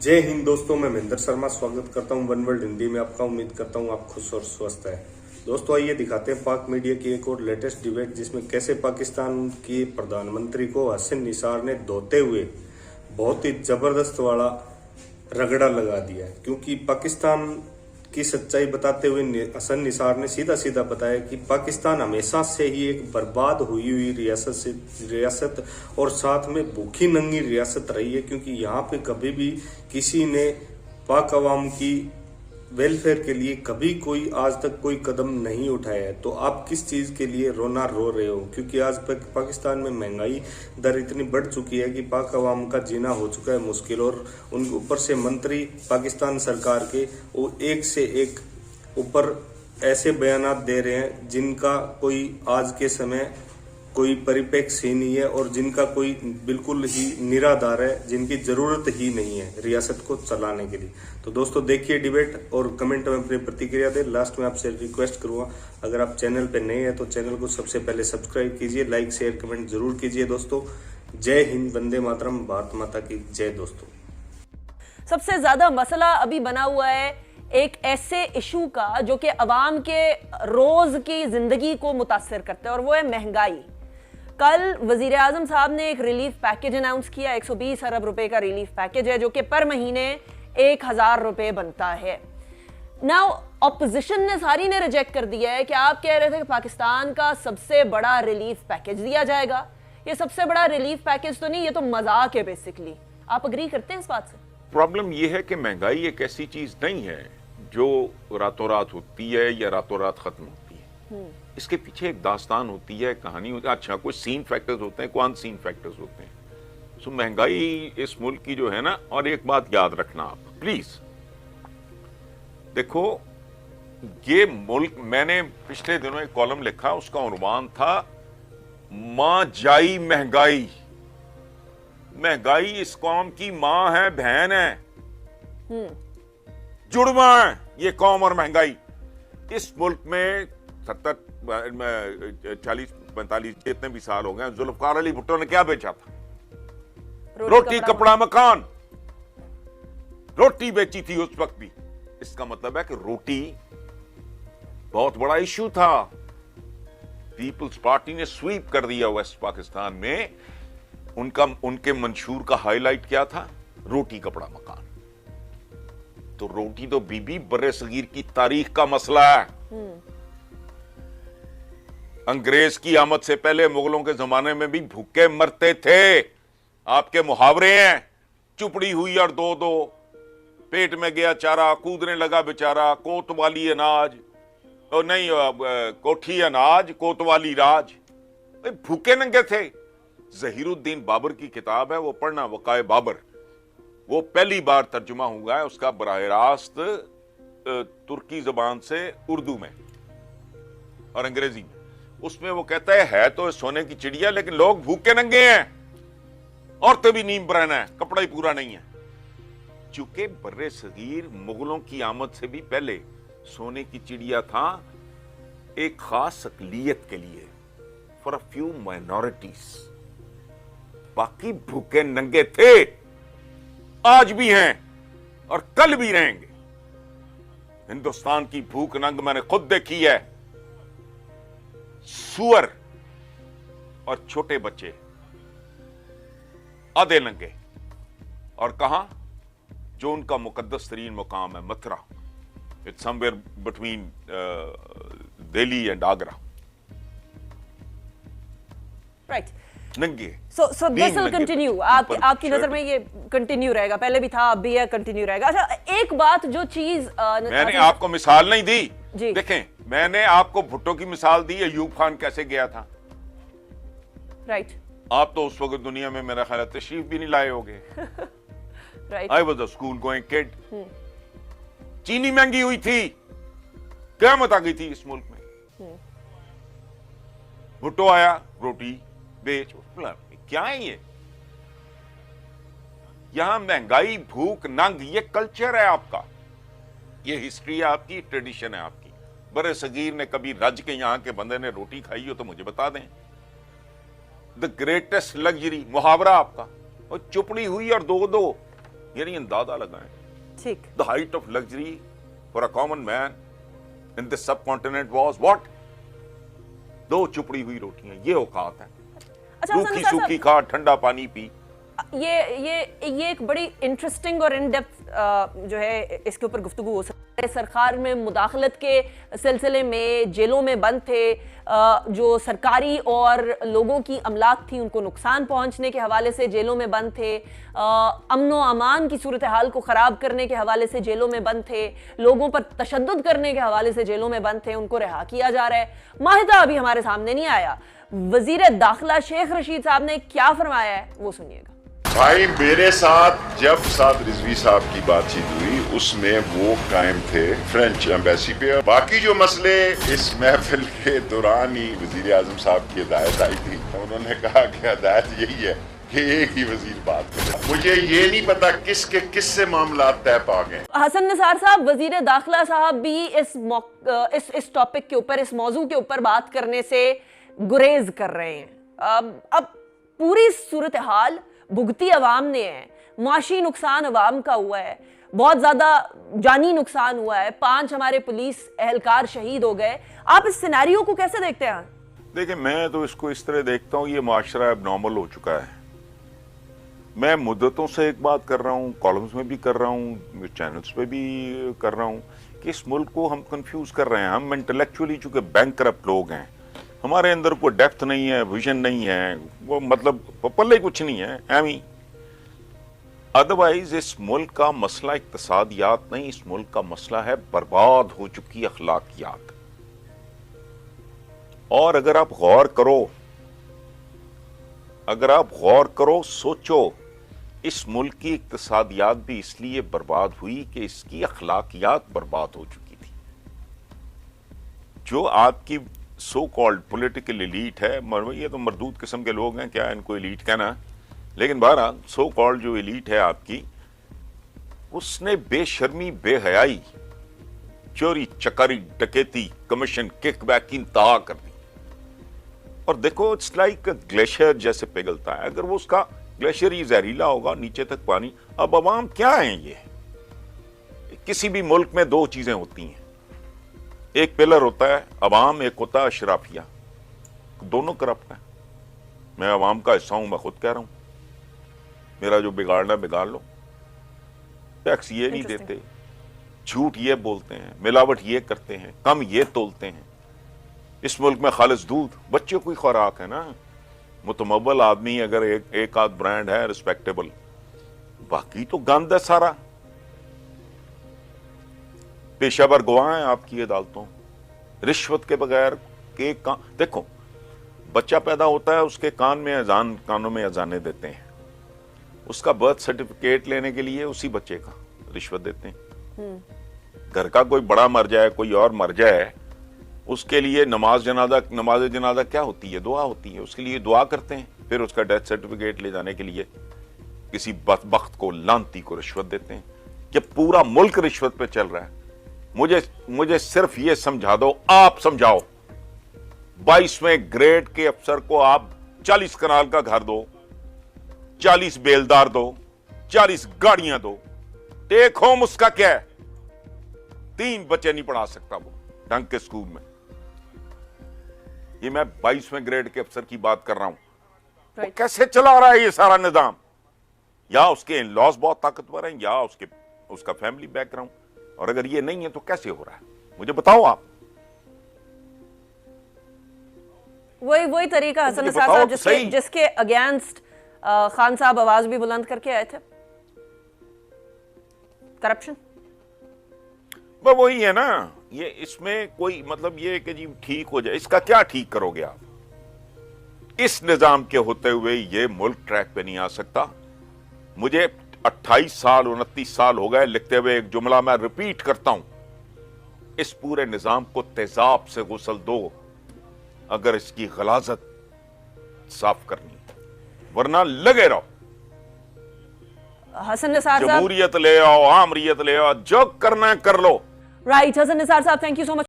जय हिंद दोस्तों, मैं महेंद्र शर्मा स्वागत करता हूं वन वर्ल्ड हिंदी में आपका। उम्मीद करता हूं आप खुश और स्वस्थ हैं। दोस्तों आइए दिखाते हैं पाक मीडिया की एक और लेटेस्ट डिबेट, जिसमें कैसे पाकिस्तान की प्रधानमंत्री को हसन निसार ने धोते हुए बहुत ही जबरदस्त वाला रगड़ा लगा दिया है। क्योंकि पाकिस्तान की सच्चाई बताते हुए हसन निसार ने सीधा सीधा बताया कि पाकिस्तान हमेशा से ही एक बर्बाद हुई रियासत और साथ में भूखी नंगी रियासत रही है। क्योंकि यहाँ पे कभी भी किसी ने पाक अवाम की वेलफेयर के लिए कभी कोई आज तक कोई कदम नहीं उठाया है। तो आप किस चीज़ के लिए रोना रो रहे हो? क्योंकि आज पाकिस्तान में महंगाई दर इतनी बढ़ चुकी है कि पाक अवाम का जीना हो चुका है मुश्किल, और उनके ऊपर से मंत्री पाकिस्तान सरकार के वो एक से एक ऊपर ऐसे बयानात दे रहे हैं जिनका कोई आज के समय कोई परिप्रेक्ष्य ही नहीं है और जिनका कोई बिल्कुल ही निराधार है, जिनकी जरूरत ही नहीं है रियासत को चलाने के लिए। तो दोस्तों देखिए डिबेट और कमेंट में अपनी प्रतिक्रिया दें। लास्ट में आपसे रिक्वेस्ट करूंगा, अगर आप चैनल पे नए हैं तो चैनल को सबसे पहले सब्सक्राइब कीजिए, लाइक शेयर कमेंट जरूर कीजिए। दोस्तों जय हिंद, वंदे मातरम, भारत माता की जय। दोस्तों सबसे ज्यादा मसला अभी बना हुआ है एक ऐसे इशू का जो कि अवाम के रोज की जिंदगी को मुतासर करता है, और वो है महंगाई। कल वजीर आजम साहब ने एक रिलीफ पैकेज अनाउंस किया। 120 अरब रुपए का रिलीफ पैकेज है जो कि पर महीने 1000 रुपए बनता है। नाउ ऑपोजिशन ने सारी ने रिजेक्ट कर दिया है कि आप कह रहे थे कि पाकिस्तान का सबसे बड़ा रिलीफ पैकेज दिया जाएगा। ये सबसे बड़ा रिलीफ पैकेज तो नहीं, ये तो मजाक है बेसिकली। आप अग्री करते हैं इस बात से? प्रॉब्लम यह है कि महंगाई एक ऐसी चीज नहीं है जो रातों रात होती है या रातों रात खत्म होती है। इसके पीछे एक दास्तान होती है, कहानी होती है। अच्छा, कुछ सीन फैक्टर्स होते हैं, कुछ अनसीन फैक्टर्स होते हैं। सो महंगाई इस मुल्क की जो है ना, और एक बात याद रखना आप प्लीज, देखो ये मुल्क, मैंने पिछले दिनों एक कॉलम लिखा, उसका उन्वान था मां जाई महंगाई। महंगाई इस कौम की मां है, बहन है, जुड़वा है ये कौम और महंगाई। इस मुल्क में 40-45 जितने भी साल हो गए, जुल्फकार अली भुट्टो ने क्या बेचा था? रोटी कपड़ा मकान। रोटी बेची थी उस वक्त भी। इसका मतलब है कि रोटी बहुत बड़ा इशू था। पीपल्स पार्टी ने स्वीप कर दिया वेस्ट पाकिस्तान में। उनके मंशूर का हाईलाइट क्या था? रोटी कपड़ा मकान। तो रोटी तो बीबी बर्रे सगीर की तारीख का मसला है। अंग्रेज की आमद से पहले मुगलों के जमाने में भी भूखे मरते थे। आपके मुहावरे हैं, चुपड़ी हुई और दो दो, पेट में गया चारा, कूदने लगा बेचारा, कोतवाली अनाज, और नहीं कोठी अनाज, कोतवाली राज। भूखे नंगे थे। जहीरुद्दीन बाबर की किताब है, वो पढ़ना, वकाए बाबर। वो पहली बार तर्जुमा हुआ है उसका बराह रास्त तुर्की जबान से उर्दू में और अंग्रेजी में। उसमें वो कहता है तो सोने की चिड़िया, लेकिन लोग भूखे नंगे हैं, औरतें भी नीम बरहना है, कपड़ा ही पूरा नहीं है। चूंकि बर्रे सगीर मुगलों की आमद से भी पहले सोने की चिड़िया था एक खास अकलियत के लिए, फॉर अ फ्यू माइनॉरिटीज। बाकी भूखे नंगे थे, आज भी हैं और कल भी रहेंगे। हिंदुस्तान की भूख नंग मैंने खुद देखी है। सुअर और छोटे बच्चे आधे नंगे, और कहां? जो उनका मुकद्दस तरीन मुकाम है, Mathura. It's somewhere between Delhi and Agra. Right, नंगे। So this will continue. आपकी नजर में ये कंटिन्यू रहेगा? पहले भी था, अब भी है, कंटिन्यू रहेगा। अच्छा, एक बात जो चीज मैंने आपको मिसाल नहीं दी जी। देखें, मैंने आपको भुट्टो की मिसाल दी, अयूब खान कैसे गया था। राइट। आप तो उस वक्त दुनिया में मेरा ख्याल तशरीफ भी नहीं लाए होगे। Right. I was a school going kid. चीनी महंगी हुई थी, क़यामत आ गई थी इस मुल्क में। भुट्टो आया, रोटी बेच, क्या है ये? यहां महंगाई, भूख, नंग, ये कल्चर है आपका, ये हिस्ट्री है आपकी, ट्रेडिशन है आपकी। बड़े सगीर ने कभी रज के यहां के बंदे ने रोटी खाई हो तो मुझे बता दें। द ग्रेटेस्ट लग्जरी, मुहावरा आपका, और चुपड़ी हुई और दो दो, यानी अंदाजा लगाएं ठीक। the height of luxury for a common man in this subcontinent was what? 2 चुपड़ी हुई रोटियां, ये औकात है। अच्छा हसन रूखी निसार सूखी खा, ठंडा पानी पी। ये एक बड़ी इंटरेस्टिंग और इन डेप्थ जो है इसके ऊपर गुफ्तगू हो सकती है। सरकार में मुदाखलत के सिलसिले में जेलों में बंद थे, जो सरकारी और लोगों की अमलाक थी उनको नुकसान पहुंचने के हवाले से जेलों में बंद थे, अमन व अमान की सूरत हाल को ख़राब करने के हवाले से जेलों में बंद थे, लोगों पर तशद्दुद करने के हवाले से जेलों में बंद थे, उनको रिहा किया जा रहा है। माहिदा अभी हमारे सामने नहीं आया। वजीर दाखिला शेख रशीद साहब ने क्या फरमाया है वो सुनिएगा। भाई मेरे साथ जब साथ रिजवी साहब की बातचीत हुई उसमें वो कायम थे फ्रेंच एम्बेसी पे। बाकी जो मसले इस महफिल के दौरान ही वजीर आजम साहब की हिदायत आई थी, उन्होंने कहा कि हिदायत यही है कि एक ही वजीर बात करे। मुझे ये नहीं पता किससे मामला तय पा गए। हसन निसार साहब, वजीर दाखिला साहब भी इस टॉपिक के ऊपर, इस मौजू के ऊपर बात करने से गुरेज कर रहे हैं। अब पूरी सूरत हाल भुगती अवाम ने है, माशी नुकसान अवाम का हुआ है, बहुत ज्यादा जानी नुकसान हुआ है, 5 हमारे पुलिस एहलकार शहीद हो गए। आप इस सिनेरियो को कैसे देखते हैं? देखिए, मैं तो इसको इस तरह देखता हूँ, ये माशरा अब नॉर्मल हो चुका है। मैं मुद्दतों से एक बात कर रहा हूँ, कॉलम्स में भी कर रहा हूँ, चैनल्स पे भी कर रहा हूँ कि इस मुल्क को हम कंफ्यूज कर रहे हैं। हम इंटेलेक्चुअली चूंकि बैंकरप्ट लोग हैं, हमारे अंदर कोई डेप्थ नहीं है, विजन नहीं है, वो मतलब पल्ले कुछ नहीं है एमी। अदरवाइज इस मुल्क का मसला इक्तिसादियात नहीं, इस मुल्क का मसला है बर्बाद हो चुकी अखलाकियात। और अगर आप गौर करो, सोचो, इस मुल्क की इक्तिसादियात भी इसलिए बर्बाद हुई कि इसकी अखलाकियात बर्बाद हो चुकी थी। जो आपकी सो कॉल्ड पॉलिटिकल एलीट है, ये तो मरदूद किस्म के लोग हैं, क्या इनको एलीट कहना, लेकिन बहरहाल सो कॉल्ड जो एलीट है आपकी, उसने बेशर्मी, बेहयाई, चोरी चकारी, डकैती, कमीशन, किकबैक की इंतहा कर दी। और देखो, इट्स लाइक ग्लेशियर जैसे पिघलता है। अगर वो उसका ग्लेशियर ही जहरीला होगा, नीचे तक पानी। अब अवाम क्या है? ये किसी भी मुल्क में 2 चीजें होती हैं, एक पिलर होता है अवाम, एक होता है अशराफिया। दोनों करप्ट हैं। मैं अवाम का हिस्सा हूं, मैं खुद कह रहा हूं। मेरा जो बिगाड़ना बिगाड़ लो। टैक्स ये नहीं देते, झूठ ये बोलते हैं, मिलावट ये करते हैं, कम ये तोलते हैं। इस मुल्क में खालिस दूध बच्चों की खुराक है ना। मुतमव्वल आदमी अगर एक आध ब्रांड है रिस्पेक्टेबल, बाकी तो गंद है सारा। पेशावर गवाह हैं आपकी अदालतों, रिश्वत के बगैर के देखो, बच्चा पैदा होता है, उसके कानों में अजाने देते हैं, उसका बर्थ सर्टिफिकेट लेने के लिए उसी बच्चे का रिश्वत देते हैं। घर का कोई बड़ा मर जाए, कोई और मर जाए, उसके लिए नमाज जनाजा क्या होती है? दुआ होती है। उसके लिए दुआ करते हैं, फिर उसका डेथ सर्टिफिकेट ले जाने के लिए किसी बदबख्त को, लानती को रिश्वत देते हैं। कि पूरा मुल्क रिश्वत पे चल रहा है। मुझे सिर्फ ये समझा दो, आप समझाओ, 22वें ग्रेड के अफसर को आप 40 कनाल का घर दो, 40 बेलदार दो, 40 गाड़ियां दो, टेक होम उसका क्या है? 3 बच्चे नहीं पढ़ा सकता वो ढंग के स्कूल में। ये मैं 22वें ग्रेड के अफसर की बात कर रहा हूं। वो कैसे चला रहा है ये सारा निजाम? या उसके इन लॉज बहुत ताकतवर हैं, या उसका फैमिली बैकग्राउंड। और अगर ये नहीं है तो कैसे हो रहा है? मुझे बताओ आप। वही तरीका हसन निसार साहब जिसके अगेंस्ट खान साहब आवाज भी बुलंद करके आए थे, करप्शन। वही है ना, ये इसमें कोई मतलब ये कि जी ठीक हो जाए, इसका क्या ठीक करोगे आप? इस निजाम के होते हुए ये मुल्क ट्रैक पे नहीं आ सकता। मुझे 28 साल 29 साल हो गए लिखते हुए एक जुमला मैं रिपीट करता हूं, इस पूरे निजाम को तेजाब से गुसल दो अगर इसकी गलाजत साफ करनी, वरना लगे रहो। हसन निसार साहब, जमहूरियत ले आओ, आमरीयत ले आओ, जो करना है कर लो। राइट, हसन निसार साहब, थैंक यू सो मच।